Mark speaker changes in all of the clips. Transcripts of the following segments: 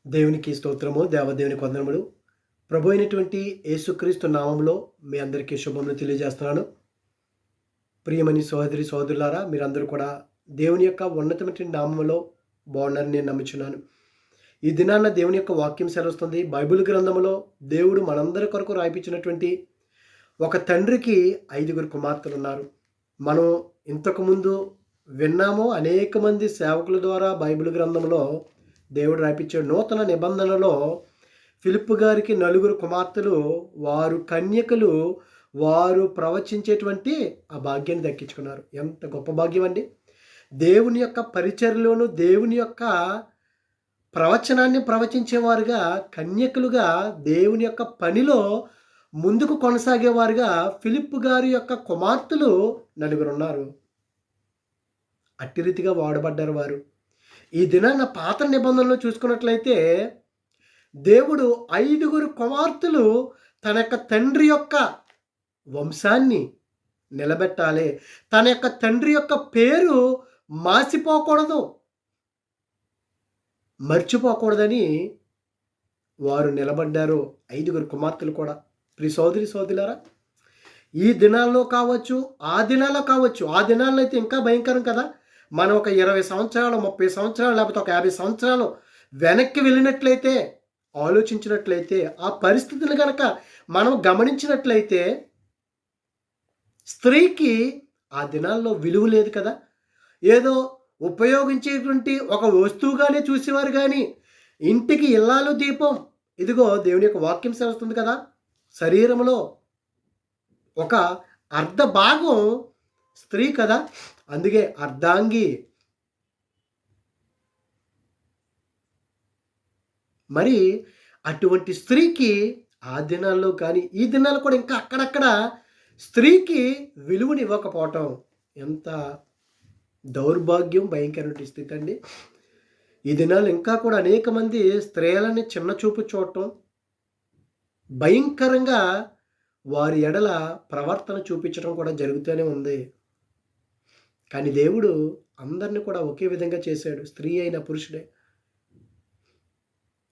Speaker 1: దేవునికి స్తోత్రము, దేవదేవునికి వందనములు. ప్రభు అయినటువంటి యేసుక్రీస్తు నామములో మీ అందరికీ శుభములు తెలియజేస్తున్నాను. ప్రియమని సహోదరి సహోదరులారా, మీరందరూ కూడా దేవుని యొక్క ఉన్నతమైన నామములో బాగున్నారని నేను నమ్ముచున్నాను. ఈ దినాన్న దేవుని యొక్క వాక్యం సెలవుస్తుంది. బైబిల్ గ్రంథములో దేవుడు మనందరి కొరకు రాయిపించినటువంటి ఒక తండ్రికి 5 కుమార్తెలు ఉన్నారు. మనం ఇంతకుముందు విన్నాము, అనేక మంది సేవకుల ద్వారా బైబిల్ గ్రంథంలో దేవుడు రాయించాడు. నూతన నిబంధనలో ఫిలిప్పు గారికి 4 కుమార్తెలు, వారు కన్యకలు, వారు ప్రవచించేటువంటి ఆ భాగ్యాన్ని దక్కించుకున్నారు. ఎంత గొప్ప భాగ్యం అండి! దేవుని యొక్క పరిచర్యలోను, దేవుని యొక్క ప్రవచనాన్ని ప్రవచించేవారుగా, కన్యకలుగా దేవుని యొక్క పనిలో ముందుకు కొనసాగేవారుగా ఫిలిప్పు గారి యొక్క కుమార్తెలు 4 ఉన్నారు. అట్టి రీతిగా వాడబడ్డారు వారు. ఈ దినాన పాత నిబంధనలో చూసుకున్నట్లయితే దేవుడు 5 కుమార్తెలు తన యొక్క తండ్రి యొక్క వంశాన్ని నిలబెట్టాలి, తన యొక్క తండ్రి యొక్క పేరు మాసిపోకూడదు, మర్చిపోకూడదని వారు నిలబడ్డారు. 5 కుమార్తెలు కూడా. ప్రియ సోదరి సోదరులారా, ఈ దినాల్లో కావచ్చు, ఆ దినాల్లో కావచ్చు, ఆ దినాల్లో అయితే ఇంకా భయంకరం కదా. మనం ఒక 20 సంవత్సరాలు, 30 సంవత్సరాలు, లేకపోతే ఒక 50 సంవత్సరాలు వెనక్కి వెళ్ళినట్లయితే, ఆలోచించినట్లయితే, ఆ పరిస్థితులు కనుక మనం గమనించినట్లయితే, స్త్రీకి ఆ దినాల్లో విలువ లేదు కదా. ఏదో ఉపయోగించేటువంటి ఒక వస్తువుగానే చూసేవారు కానీ, ఇంటికి ఇల్లాలు దీపం, ఇదిగో దేవుని యొక్క వాక్యం సెలవుస్తుంది కదా, శరీరంలో ఒక అర్ధ భాగం స్త్రీ కదా, అందుకే అర్ధాంగి. మరి అటువంటి స్త్రీకి ఆ దినాల్లో కానీ, ఈ దినాల్లో కూడా ఇంకా అక్కడక్కడ స్త్రీకి విలువని ఇవ్వకపోవటం ఎంత దౌర్భాగ్యం, భయంకరమైన స్థితి అండి. ఈ దినాలు ఇంకా కూడా అనేక మంది స్త్రీలని చిన్న చూపు చూడటం, భయంకరంగా వారి ఎడల ప్రవర్తన చూపించడం కూడా జరుగుతూనే ఉంది. కానీ దేవుడు అందరిని కూడా ఒకే విధంగా చేశాడు. స్త్రీ అయిన పురుషుడే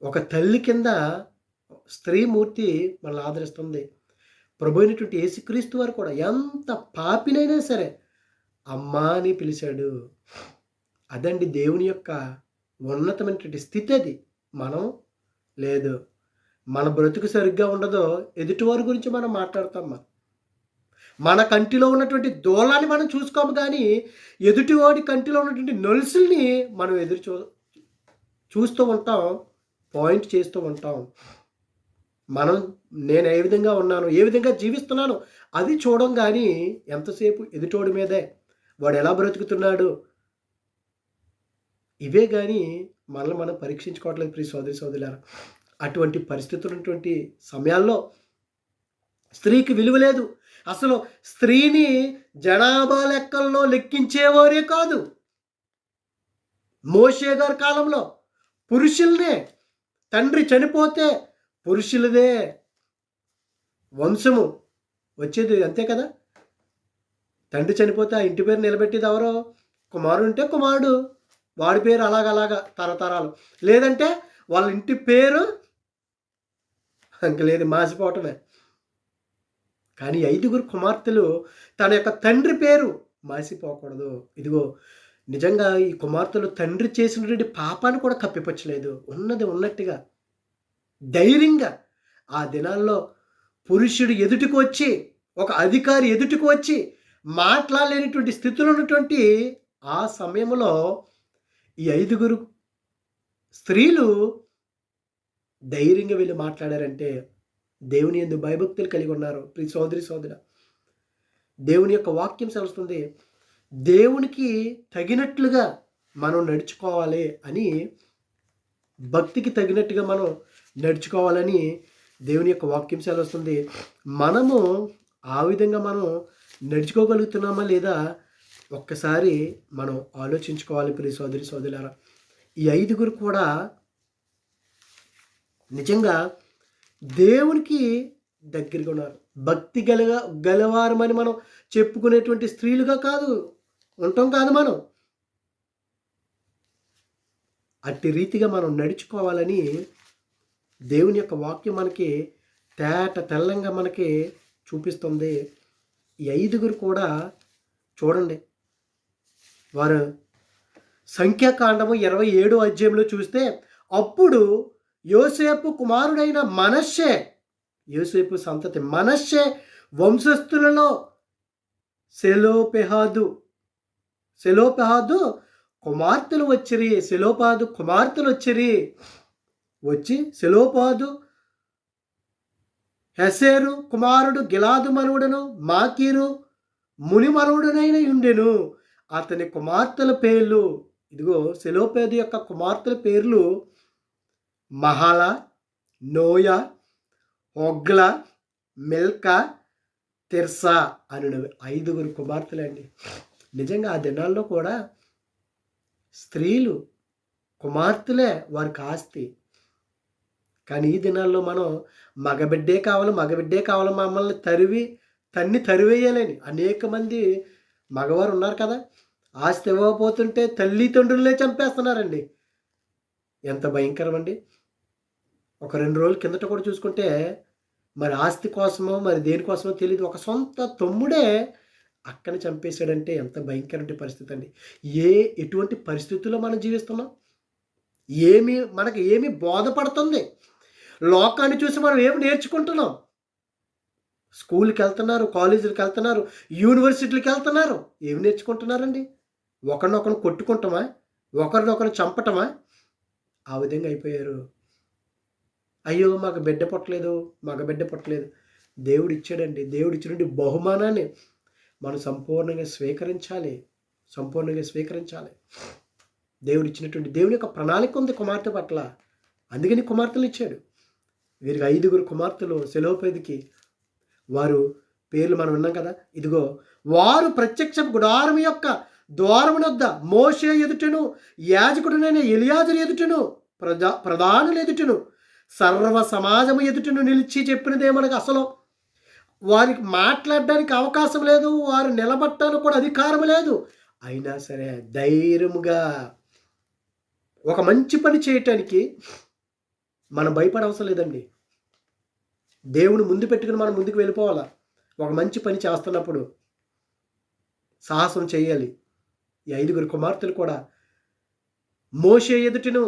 Speaker 1: ఒక తల్లి కింద స్త్రీ మూర్తి మనల్ని ఆదరిస్తుంది. ప్రభు అయినటువంటి యేసుక్రీస్తు వారు కూడా ఎంత పాపినైనా సరే అమ్మా అని పిలిచాడు. అదండి దేవుని యొక్క ఉన్నతమైనటువంటి స్థితి. అది మనం లేదు, మన బ్రతుకు సరిగ్గా ఉండదో ఎదుటివారి గురించి మనం మాట్లాడతాం. మన కంటిలో ఉన్నటువంటి దూలాన్ని మనం చూసుకోము, కానీ ఎదుటివాడి కంటిలో ఉన్నటువంటి నొలుసుల్ని మనం చూస్తూ ఉంటాం, పాయింట్ చేస్తూ ఉంటాం. నేను ఏ విధంగా ఉన్నాను, ఏ విధంగా జీవిస్తున్నాను అది చూడం, కానీ ఎంతసేపు ఎదుటోడి మీదే, వాడు ఎలా బ్రతుకుతున్నాడు, ఇవే కానీ మనల్ని మనం పరీక్షించుకోవట్లేదు. ప్రియ సోదరి సోదరులారా, అటువంటి పరిస్థితులు ఉన్నటువంటి సమయాల్లో స్త్రీకి విలువ లేదు. అసలు స్త్రీని జనాభా లెక్కల్లో లెక్కించేవారే కాదు. మోషే గారి కాలంలో పురుషుల్నే, తండ్రి చనిపోతే పురుషులదే వంశము వచ్చేది, అంతే కదా. తండ్రి చనిపోతే ఆ ఇంటి పేరు నిలబెట్టేది ఎవరో, కుమారుడు ఉంటే కుమారుడు, వాడి పేరు అలాగలాగా తరతరాలు, లేదంటే వాళ్ళ ఇంటి పేరు ఇంక లేదు, మాసిపోవటమే. కానీ 5 కుమార్తెలు తన యొక్క తండ్రి పేరు మాసిపోకూడదు. ఇదిగో నిజంగా ఈ కుమార్తెలు తండ్రి చేసినటువంటి పాపాన్ని కూడా కప్పిపుచ్చలేదు. ఉన్నది ఉన్నట్టుగా ధైర్యంగా ఆ దినాల్లో పురుషుడు ఎదుటికి వచ్చి, ఒక అధికారి ఎదుటికి వచ్చి మాట్లాడలేనటువంటి స్థితిలో ఉన్నటువంటి ఆ సమయంలో ఈ 5 స్త్రీలు ధైర్యంగా వెళ్ళి మాట్లాడారంటే దేవుని యందు భయభక్తులు కలిగి ఉన్నారు. ప్రియ సోదరి సోదర, దేవుని యొక్క వాక్యం సెలవుస్తుంది, దేవునికి తగినట్లుగా మనం నడుచుకోవాలి అని, భక్తికి తగినట్టుగా మనం నడుచుకోవాలని దేవుని యొక్క వాక్యం సెలవుస్తుంది. మనము ఆ విధంగా మనం నడుచుకోగలుగుతున్నామా లేదా ఒక్కసారి మనం ఆలోచించుకోవాలి. ప్రియ సోదరి సోదరులారా, ఈ 5 కూడా నిజంగా దేవునికి దగ్గరగా ఉన్నారు. భక్తి గలవారమని మనం చెప్పుకునేటువంటి స్త్రీలుగా కాదు ఉంటాం కాదు మనం. అట్టి రీతిగా మనం నడుచుకోవాలని దేవుని యొక్క వాక్యం మనకి తెల్లంగా మనకి చూపిస్తుంది. ఈ 5 కూడా చూడండి, వారు సంఖ్యాకాండము 27 అధ్యాయంలో చూస్తే, అప్పుడు యోసేపు కుమారుడైన మనష్షే, యోసేపు సంతతి మనష్షే వంశస్థులలో సెలోపెహాదు కుమార్తెలు వచ్చిరి. సెలోపాదు కుమార్తెలు వచ్చి సెలోపాదు హెసెరు కుమారుడు గిలాదు మనవుడును మాకీరు ముని మనవుడునైన ఉండెను. అతని కుమార్తెల పేర్లు, ఇదిగో సెలోపేదు యొక్క కుమార్తెల పేర్లు మహాల, నోయ, హొగ్ల, మిల్కా, తిర్సా అనునవి 5 కుమార్తెలండి. నిజంగా ఆ దినాల్లో కూడా స్త్రీలు కుమార్తెలే వారికి ఆస్తి. కానీ ఈ దినాల్లో మనం మగబిడ్డే కావాలి మమ్మల్ని తరివేయాలని అనేక మంది మగవారు ఉన్నారు కదా. ఆస్తి ఇవ్వకపోతుంటే తల్లిదండ్రులే చంపేస్తున్నారండి. ఎంత భయంకరం అండి. ఒక 2 రోజుల కిందట కూడా చూసుకుంటే, మరి ఆస్తి కోసమో మరి దేనికోసమో తెలియదు, ఒక సొంత తమ్ముడే అక్కని చంపేశాడంటే ఎంత భయంకరమైన పరిస్థితి అండి. ఎటువంటి పరిస్థితుల్లో మనం జీవిస్తున్నాం? మనకి ఏమి బోధపడుతుంది? లోకాన్ని చూసి మనం ఏమి నేర్చుకుంటున్నాం? స్కూల్కి వెళ్తున్నారు, కాలేజీలకు వెళ్తున్నారు, యూనివర్సిటీలకు వెళ్తున్నారు, ఏమి నేర్చుకుంటున్నారండి? ఒకరినొకరు కొట్టుకుంటామా? ఒకరినొకరు చంపటమా? ఆ విధంగా అయిపోయారు. అయ్యో మగ బిడ్డ పుట్టలేదు. దేవుడు ఇచ్చాడండి. దేవుడు ఇచ్చినటువంటి బహుమానాన్ని మనం సంపూర్ణంగా స్వీకరించాలి. దేవుడు ఇచ్చినటువంటి దేవుని యొక్క ప్రణాళిక ఉంది కుమార్తె పట్ల. అందుకని కుమార్తెలు ఇచ్చాడు. వీరికి 5 కుమార్తెలు సెలోపేదుకి. వారు పేర్లు మనం విన్నాం కదా. ఇదిగో వారు ప్రత్యక్ష గుడారం యొక్క ద్వారమునొద్ద మోషే ఎదుటను, యాజకుడునైన ఎలియాజరు ఎదుటను, ప్రధానుల ఎదుటను, సర్వ సమాజము ఎదుటను నిలిచి చెప్పినదేమనగా, అసలు వారికి మాట్లాడడానికి అవకాశం లేదు, వారు నిలబట్టడానికి కూడా అధికారం లేదు. అయినా సరే ధైర్యముగా ఒక మంచి పని చేయటానికి మనం భయపడవసరం లేదండి. దేవుని ముందు పెట్టుకుని మనం ముందుకు వెళ్ళిపోవాలా. ఒక మంచి పని చేస్తున్నప్పుడు సాహసం చేయాలి. ఈ 5 కుమార్తెలు కూడా మోషే ఎదుటను,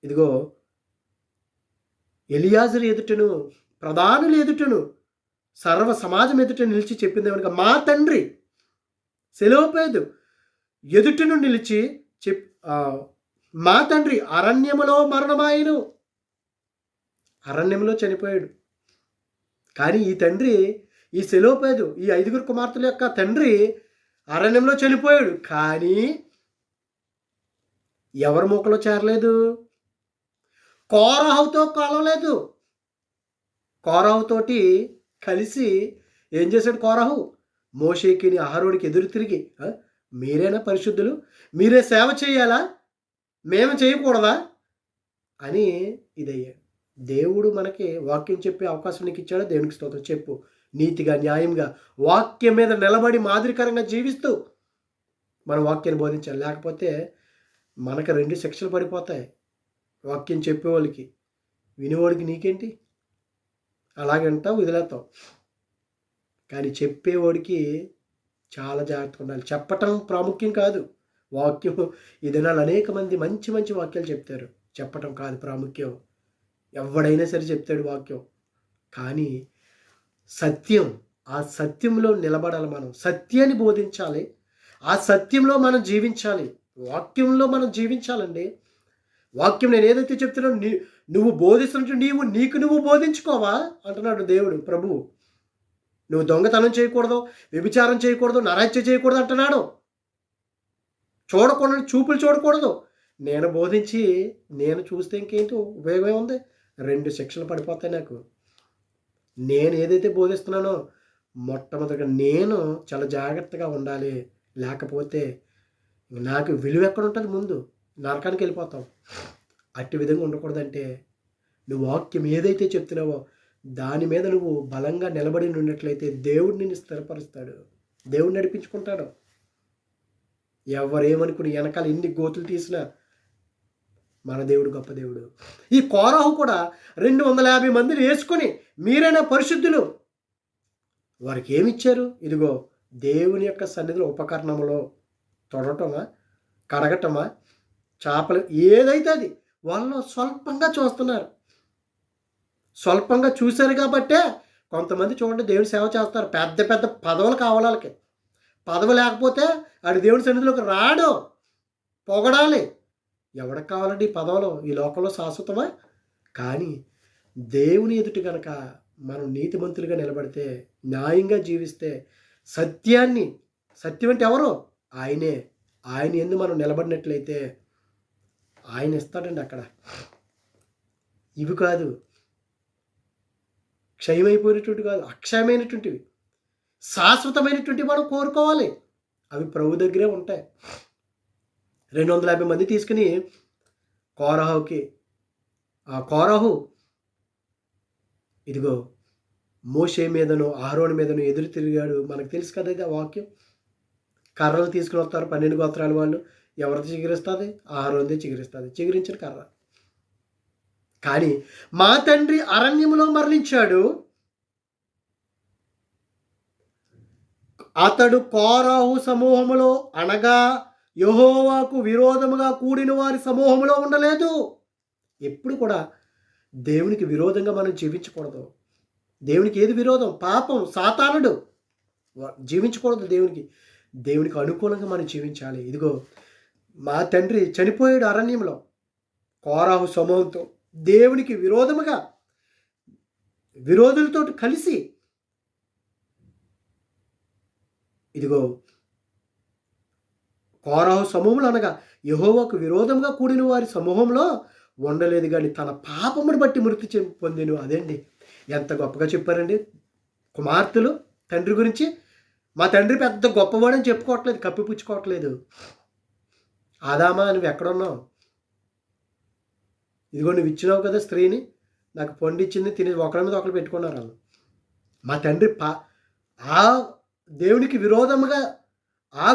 Speaker 1: ఇదిగో ఎలియాజరు ఎదుటను, ప్రధానులు ఎదుటను, సర్వ సమాజం ఎదుట నిలిచి చెప్పింది ఏమనగా, మా తండ్రి సెలోపేదు ఎదుటను నిలిచి మా తండ్రి అరణ్యములో మరణమాయను, అరణ్యంలో చనిపోయాడు. కానీ ఈ తండ్రి, ఈ సెలోపేదు, ఈ 5 కుమార్తెల యొక్క తండ్రి అరణ్యంలో చనిపోయాడు. కానీ ఎవరి మూకలో చేరలేదు, కోరహుతో కలవలేదు. కోరహుతోటి కలిసి ఏం చేశాడు కోరహు? మోషేకిని అహరోనికి ఎదురు తిరిగి, మీరేనా పరిశుద్ధులు? మీరే సేవ చేయాలా? మేము చేయకూడదా అని ఇదయ్యాడు. దేవుడు మనకి వాక్యం చెప్పే అవకాశం నీకు ఇచ్చాడు. దేవునికి స్తోత్రం. చెప్పు, నీతిగా న్యాయంగా వాక్యం మీద నిలబడి మాదిరికరంగా జీవిస్తూ మనం వాక్యాన్ని బోధించాలి. లేకపోతే మనకు 2 శిక్షలు పడిపోతాయి. వాక్యం చెప్పేవాళ్ళకి, వినేవాడికి నీకేంటి? అలాగంటావు, వదిలేస్తావు. కానీ చెప్పేవాడికి చాలా జాగ్రత్తగా ఉండాలి. చెప్పటం ప్రాముఖ్యం కాదు, వాక్యం. ఈ దినాలు అనేక మంది మంచి మంచి వాక్యాలు చెప్తారు. చెప్పటం కాదు ప్రాముఖ్యం. ఎవడైనా సరే చెప్తాడు వాక్యం. కానీ సత్యం, ఆ సత్యంలో నిలబడాలి. మనం సత్యాన్ని బోధించాలి, ఆ సత్యంలో మనం జీవించాలి, వాక్యంలో మనం జీవించాలండి. వాక్యం నేను ఏదైతే చెప్తున్నాను, నువ్వు బోధిస్తున్నట్టు నీకు బోధించుకోవా అంటున్నాడు దేవుడు, ప్రభువు. నువ్వు దొంగతనం చేయకూడదు, వ్యభిచారం చేయకూడదు, నరహత్య చేయకూడదు అంటున్నాడు. చూపులు చూడకూడదు. నేను బోధించి నేను చూస్తే ఇంకేంటి ఉపయోగం ఉంది? 2 శిక్షలు పడిపోతాయి నాకు. నేను ఏదైతే బోధిస్తున్నానో మొట్టమొదటిగా నేను చాలా జాగ్రత్తగా ఉండాలి. లేకపోతే నాకు విలువ ఎక్కడ ఉంటుంది? ముందు నరకానికి వెళ్ళిపోతాం. అట్టి విధంగా ఉండకూడదంటే, నువ్వు వాక్యం ఏదైతే చెప్తున్నావో దాని మీద నువ్వు బలంగా నిలబడి ఉన్నట్లయితే దేవుడు నిన్ను స్థిరపరుస్తాడు, దేవుడు నడిపించుకుంటాడు. ఎవరేమనుకుని వెనకాల ఎన్ని గోతులు తీసినా మన దేవుడు గొప్ప దేవుడు. ఈ కోరహు కూడా 250 మందిని వేసుకొని మీరైనా పరిశుద్ధులు. వారికి ఏమిచ్చారు? ఇదిగో దేవుని యొక్క సన్నిధిలో ఉపకరణములో తొడటమా, కడగటమా, చేపలు ఏదైతే అది వాళ్ళు స్వల్పంగా చూస్తున్నారు. స్వల్పంగా చూశారు కాబట్టే కొంతమంది చూడండి దేవుని సేవ చేస్తారు. పెద్ద పెద్ద పదవులు కావాలి వాళ్ళకి. పదవి లేకపోతే ఆడు దేవుని సన్నిధిలోకి రాడు. పొగడాలి. ఎవరికి కావాలండి ఈ పదవులు? ఈ లోకంలో శాశ్వతమా? కానీ దేవుని ఎదుట గనక మనం నీతిమంతులుగా నిలబడితే, న్యాయంగా జీవిస్తే, సత్యం అంటే ఎవరు? ఆయనే. ఆయన యందు మనం నిలబడినట్లయితే ఆయన ఇస్తాడండి అక్కడ. ఇవి కాదు, క్షయమైపోయినటువంటి కాదు, అక్షయమైనటువంటివి, శాశ్వతమైనటువంటివి మనం కోరుకోవాలి. అవి ప్రభు దగ్గరే ఉంటాయి. 250 మంది తీసుకుని కోరహు ఇదిగో మోషే మీదను అహరోను మీదను ఎదురు తిరిగాడు. మనకు తెలుసు కదా ఇది ఆ వాక్యం. కర్రలు తీసుకుని వస్తారు 12 గోత్రాల వాళ్ళు. ఎవరిది చిగురిస్తుంది? అహరోనుదే చిగురిస్తుంది. చిగురించిన కర్ర. కానీ మా తండ్రి అరణ్యములో మరణించాడు. అతడు కోరహు సమూహములో అనగా యెహోవాకు విరోధముగా కూడిన వారి సమూహంలో ఉండలేదు. ఎప్పుడు కూడా దేవునికి విరోధంగా మనం జీవించకూడదు. దేవునికి ఏది విరోధం? పాపం, సాతానుడు. జీవించకూడదు దేవునికి అనుకూలంగా మనం జీవించాలి. ఇదిగో మా తండ్రి చనిపోయాడు అరణ్యంలో కోరహు సమూహంతో, దేవునికి విరోధముగా విరోధులతో కలిసి. ఇదిగో కోరహు సమూహంలో అనగా యెహోవాకు విరోధంగా కూడిన వారి సమూహంలో ఉండలేదు, కానీ తన పాపమును బట్టి మృతి పొందెను. అదేండి ఎంత గొప్పగా చెప్పారండి కుమార్తెలు తండ్రి గురించి. మా తండ్రి పెద్ద గొప్పవాడని చెప్పుకోవట్లేదు, కప్పిపుచ్చుకోవట్లేదు. ఆదామా నువ్వు ఎక్కడున్నావు? ఇదిగో నువ్వు ఇచ్చినావు కదా స్త్రీని, నాకు పండు ఇచ్చింది తిని ఒకరి మీద ఒకరు పెట్టుకున్నారు వాళ్ళు. మా తండ్రి ఆ దేవునికి విరోధముగా ఆ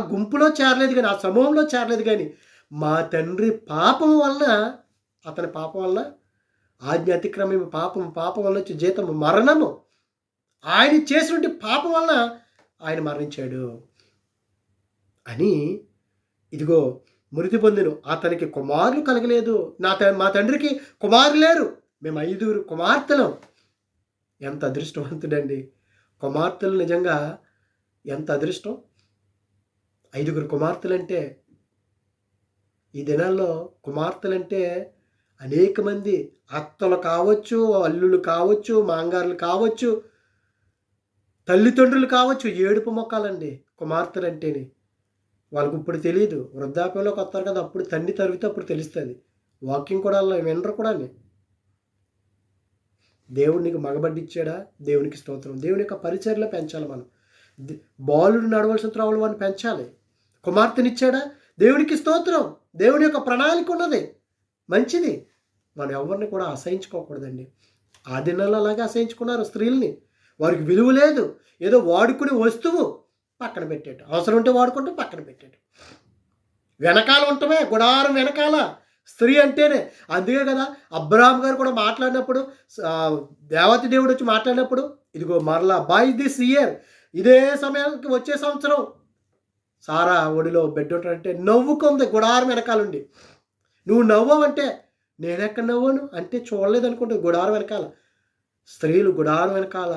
Speaker 1: గుంపులో చేరలేదు, కానీ ఆ సమూహంలో చేరలేదు. కానీ మా తండ్రి పాపం వలన, అతని పాపం వలన, ఆజ్ఞ అతిక్రమం పాపం వలన వచ్చే జీతము మరణము. ఆయన చేసినటువంటి పాపం వలన ఆయన మరణించాడు అని. ఇదిగో మృతి పొందెను, అతనికి కుమారులు కలగలేదు. మా తండ్రికి కుమారులు లేరు, మేము 5 కుమార్తెలం. ఎంత అదృష్టవంతుడండి! కుమార్తెలు నిజంగా ఎంత అదృష్టం. 5 కుమార్తెలంటే, ఈ దినాల్లో కుమార్తెలంటే అనేక మంది అత్తలు కావచ్చు, అల్లులు కావచ్చు, మాంగారులు కావచ్చు, తల్లిదండ్రులు కావచ్చు, ఏడుపు మొక్కాలండి కుమార్తెలంటేని. వాళ్ళకు ఇప్పుడు తెలియదు. వృద్ధాప్యంలోకి వస్తారు కదా, అప్పుడు తండ్రి తరిగితే అప్పుడు తెలుస్తుంది. వాకింగ్ కూడా అలా వినరు కూడా. దేవుడు నీకు మగబడ్డి ఇచ్చాడా? దేవునికి స్తోత్రం. దేవుని యొక్క పరిచర్లో పెంచాలి మనం. బాలుడు నడవలసిన త్రోవలు వాడిని పెంచాలి. కుమార్తెనిచ్చాడా? దేవునికి స్తోత్రం. దేవుని యొక్క ప్రణాళిక ఉన్నది, మంచిది. మనం ఎవరిని కూడా అసహించుకోకూడదండి. ఆ దినాల్లో అలాగే అసహించుకున్నారు స్త్రీల్ని. వారికి విలువ లేదు. ఏదో వాడుకునే వస్తువు పక్కన పెట్టాడు, అవసరం ఉంటే వాడుకుంటూ పక్కన పెట్టాడు. వెనకాల ఉండటమే, గుడారం వెనకాల స్త్రీ అంటేనే. అందుకే కదా అబ్రహాం గారు కూడా మాట్లాడినప్పుడు, దేవతి దేవుడు వచ్చి మాట్లాడినప్పుడు, ఇదిగో మరలా బై దిస్ ఇయర్, ఇదే సమయానికి వచ్చే సంవత్సరం సారా ఒడిలో బిడ్డ ఉంటాడంటే నవ్వుకుంది గుడారం వెనకాలండి. నువ్వు నవ్వవంటే నేనెక్కడ నవ్వను అంటే చూడలేదు అనుకుంటుంది గుడారం వెనకాల. స్త్రీలు గుడారం వెనకాల.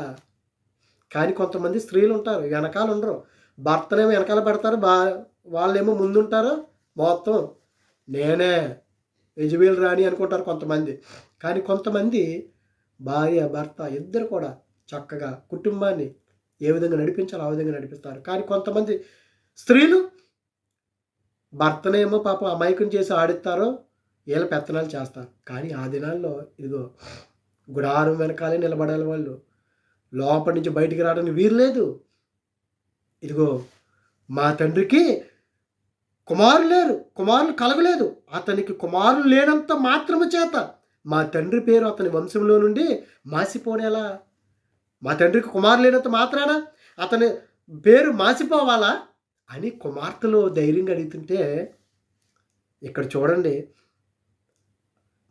Speaker 1: కానీ కొంతమంది స్త్రీలు ఉంటారు వెనకాల ఉండరు. భర్తనేమో వెనకాల పెడతారు, వాళ్ళేమో ముందుంటారు. మొత్తం నేనే యజబేలు రాణి అనుకుంటారు కొంతమంది. కానీ కొంతమంది భార్య భర్త ఇద్దరు కూడా చక్కగా కుటుంబాన్ని ఏ విధంగా నడిపించాలో ఆ విధంగా నడిపిస్తారు. కానీ కొంతమంది స్త్రీలు భర్తనేమో పాపం అమాయకం చేసి ఆడిస్తారో, వీళ్ళ పెత్తనాలు చేస్తారు. కానీ ఆ దినాల్లో ఇదిగో గుడారం వెనకాలే నిలబడాలి వాళ్ళు. లోపల నుంచి బయటికి రావడానికి వీలు లేదు. ఇదిగో మా తండ్రికి కుమారులు లేరు, కుమారులు కలగలేదు. అతనికి కుమారులు లేనంత మాత్రము చేత మా తండ్రి పేరు అతని వంశంలో నుండి మాసిపోనేలా? మా తండ్రికి కుమారులు లేనంత మాత్రాన అతని పేరు మాసిపోవాలా అని కుమార్తెలు ధైర్యంగా అడుగుతుంటే, ఇక్కడ చూడండి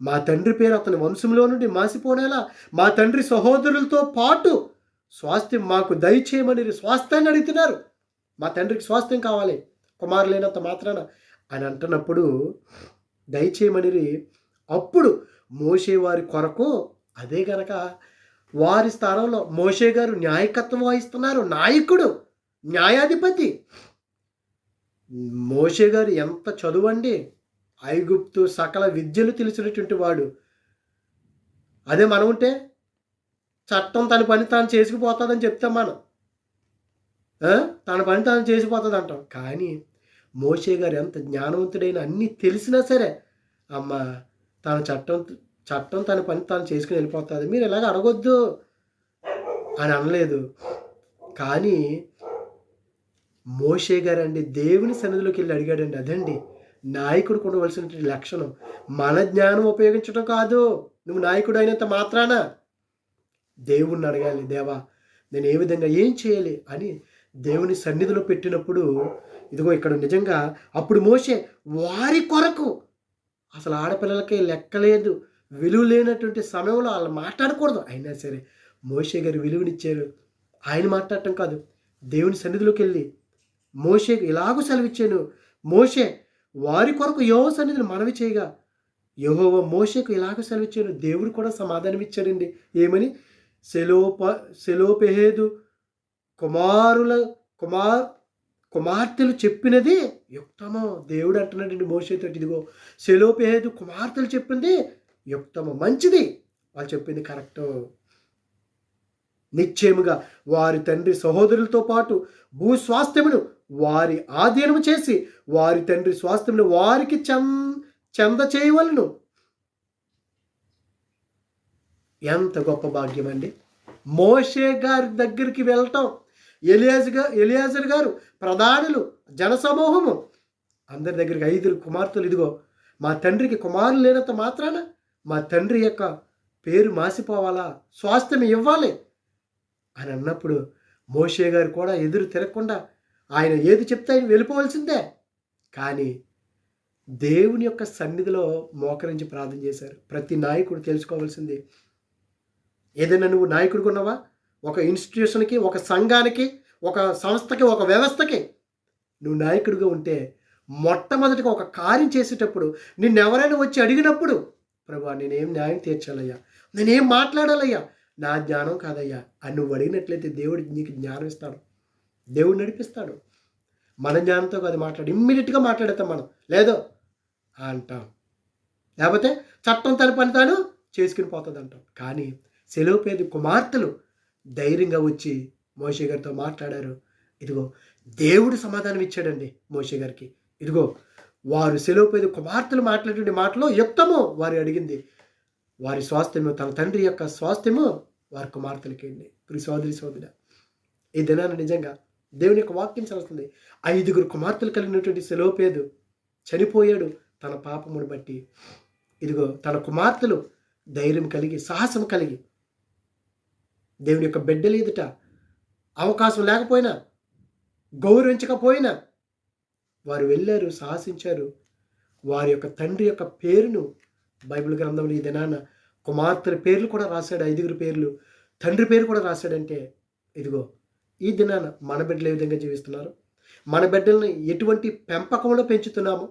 Speaker 1: మా తండ్రి పేరు అతని వంశంలో నుండి మాసిపోనేలా మా తండ్రి సహోదరులతో పాటు స్వాస్థ్యం మాకు దయచేయమని స్వాస్థ్యాన్ని అడుగుతున్నారు. మా తండ్రికి స్వాస్థ్యం కావాలి, కుమారు లేనంత మాత్రాన అని అంటున్నప్పుడు దయచేయమని అప్పుడు మోషే వారి కొరకు అదే గనక వారి స్థానంలో మోషే గారు న్యాయకత్వం వహిస్తున్నారు. నాయకుడు, న్యాయాధిపతి. మోషే గారు ఎంత చదువండి, ఐగుప్తు సకల విద్యలు తెలిసినటువంటి వాడు. అదే మనం ఉంటే చట్టం తన పని తాను చేసుకుపోతుందని చెప్తాం మనం. తన పని తాను చేసిపోతుంది అంటాం. కానీ మోషే గారు ఎంత జ్ఞానవంతుడైన అన్నీ తెలిసినా సరే అమ్మ తన చట్టం తన పని తాను చేసుకుని వెళ్ళిపోతుంది, మీరు ఇలాగ అడగొద్దు అని అనలేదు. కానీ మోషే గారు అండి దేవుని సన్నిధిలోకి వెళ్ళి అడిగాడండి. అదండి నాయకుడు ఉండవలసినటువంటి లక్షణం. మన జ్ఞానం ఉపయోగించడం కాదు. నువ్వు నాయకుడు అయినంత మాత్రాన దేవుణ్ణి అడగాలి, దేవా నేను ఏ విధంగా ఏం చేయాలి అని దేవుని సన్నిధిలో పెట్టినప్పుడు ఇదిగో ఇక్కడ నిజంగా అప్పుడు మోషే వారి కొరకు, అసలు ఆడపిల్లలకి లెక్కలేదు, విలువ లేనటువంటి సమయంలో వాళ్ళు మాట్లాడకూడదు, అయినా సరే మోషే గారు విలువనిచ్చారు. ఆయన మాట్లాడటం కాదు, దేవుని సన్నిధిలోకి వెళ్ళి మోషేకు ఇలాగూ సెలవిచ్చాను. మోషే వారి కొరకు యెహోవా సన్నిధిని మనవి చేయగా యెహోవా మోషేకు ఇలాగ సెలవిచ్చాను. దేవుడు కూడా సమాధానం ఇచ్చాడండి. ఏమని? సెలోపెహేదు కుమార్తెలు చెప్పినది యుక్తమో. దేవుడు అంటున్నాడండి మోషేతో, ఇదిగో సెలోపెహేదు కుమార్తెలు చెప్పింది యుక్తమో, మంచిది, వాళ్ళు చెప్పింది కరెక్టు. నిశ్చయముగా వారి తండ్రి సహోదరులతో పాటు భూస్వాస్థ్యమును వారి ఆధీనము చేసి వారి తండ్రి స్వాస్థ్యమును వారికి చెంద చేయవలను. ఎంత గొప్ప భాగ్యం అండి. మోషే గారి దగ్గరికి వెళ్ళటం, ఎలియాజర్ గారు, ప్రధానులు, జనసమూహము అందరి దగ్గరికి 5 కుమార్తెలు, ఇదిగో మా తండ్రికి కుమారులు లేనంత మాత్రాన మా తండ్రి యొక్క పేరు మాసిపోవాలా, స్వాస్థ్యం ఇవ్వాలి అని అన్నప్పుడు మోషే గారు కూడా ఎదురు తిరగకుండా ఆయన ఏది చెప్తే ఆయన వెళ్ళిపోవలసిందే. కానీ దేవుని యొక్క సన్నిధిలో మోకరించి ప్రార్థన చేశారు. ప్రతి నాయకుడు తెలుసుకోవాల్సింది, ఏదైనా నువ్వు నాయకుడిగా ఉన్నావా, ఒక ఇన్స్టిట్యూషన్కి, ఒక సంఘానికి, ఒక సంస్థకి, ఒక వ్యవస్థకి నువ్వు నాయకుడిగా ఉంటే మొట్టమొదటిగా ఒక కార్యం చేసేటప్పుడు నిన్నెవరైనా వచ్చి అడిగినప్పుడు, ప్రభువా నేనేం న్యాయం తీర్చాలయ్యా, నేనేం మాట్లాడాలయ్యా, నా జ్ఞానం కాదయ్యా అని నువ్వు అడిగినట్లయితే దేవుడు నీకు జ్ఞానం ఇస్తాడు, దేవుడు నడిపిస్తాడు. మన జ్ఞానంతో కాదు ఇమ్మీడియట్గా మాట్లాడతాం మనం, లేదో అంటాం, లేకపోతే చట్టం తన పని తాను చేసుకుని పోతుంది అంటాం. కానీ సెలోపేదు కుమార్తెలు ధైర్యంగా వచ్చి మోషే గారితో మాట్లాడారు. ఇదిగో దేవుడు సమాధానం ఇచ్చాడండి మోషే గారికి. ఇదిగో వారు సెలోపేదు కుమార్తెలు మాట్లాడే మాటలో యుక్తము వారు అడిగింది, వారి స్వాస్థ్యము, తన తండ్రి యొక్క స్వాస్థ్యము వారి కుమార్తెలకి అండి. సోదరి ఈ దినాన్ని నిజంగా దేవుని యొక్క వాక్యం చదువుతుంది. 5 కుమార్తెలు కలిగినటువంటి సెలోపేదు చనిపోయాడు తన పాపమును బట్టి. ఇదిగో తన కుమార్తెలు ధైర్యం కలిగి, సాహసం కలిగి, దేవుని యొక్క బిడ్డలు ఎదుట అవకాశం లేకపోయినా, గౌరవించకపోయినా వారు వెళ్ళారు, సాహసించారు. వారి యొక్క తండ్రి యొక్క పేరును బైబిల్ గ్రంథంలో ఈ దినాన కుమార్తెల పేర్లు కూడా రాశాడు. 5 పేర్లు, తండ్రి పేరు కూడా రాశాడంటే ఇదిగో ఈ దినాన మన బిడ్డలు ఏ విధంగా జీవిస్తున్నారు, మన బిడ్డల్ని ఎటువంటి పెంపకంలో పెంచుతున్నాము,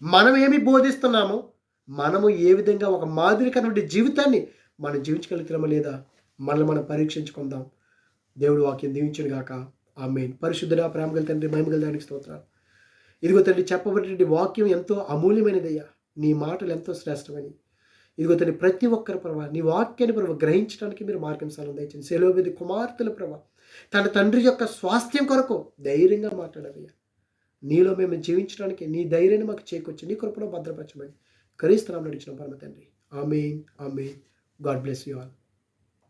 Speaker 1: మనం ఏమి బోధిస్తున్నాము, మనము ఏ విధంగా ఒక మాదిరికరమైన జీవితాన్ని మనం జీవించగలుగుతున్నామా లేదా మనల్ని మనం పరీక్షించుకుందాం. దేవుడు వాక్యం దీవించును గాక. ఆమేన్. పరిశుద్ధుడా, ప్రేమగల తండ్రి, మహిమగల దానికి స్తోత్రాలు. ఇదిగో తండ్రి, చెప్పబడినటువంటి వాక్యం ఎంతో అమూల్యమైనదయ్యా, నీ మాటలు ఎంతో శ్రేష్టమని. ఇదిగో తండ్రి, ప్రతి ఒక్కరు ప్రభావ నీ వాక్యాన్ని ప్రభావ గ్రహించడానికి మీరు మార్గం స్థలం దయచండి. సెలోపేదు కుమార్తెల ప్రభావ తన తండ్రి యొక్క స్వాస్థ్యం కొరకు ధైర్యంగా మాట్లాడాలయ్యా. నీలో మేము జీవించడానికి నీ ధైర్యాన్ని మాకు చేకూర్చి నీ కృపలో భద్రపరచమని క్రీస్తునామములో నడిచిన పరమ తండ్రి. Amen, amen. God bless you all.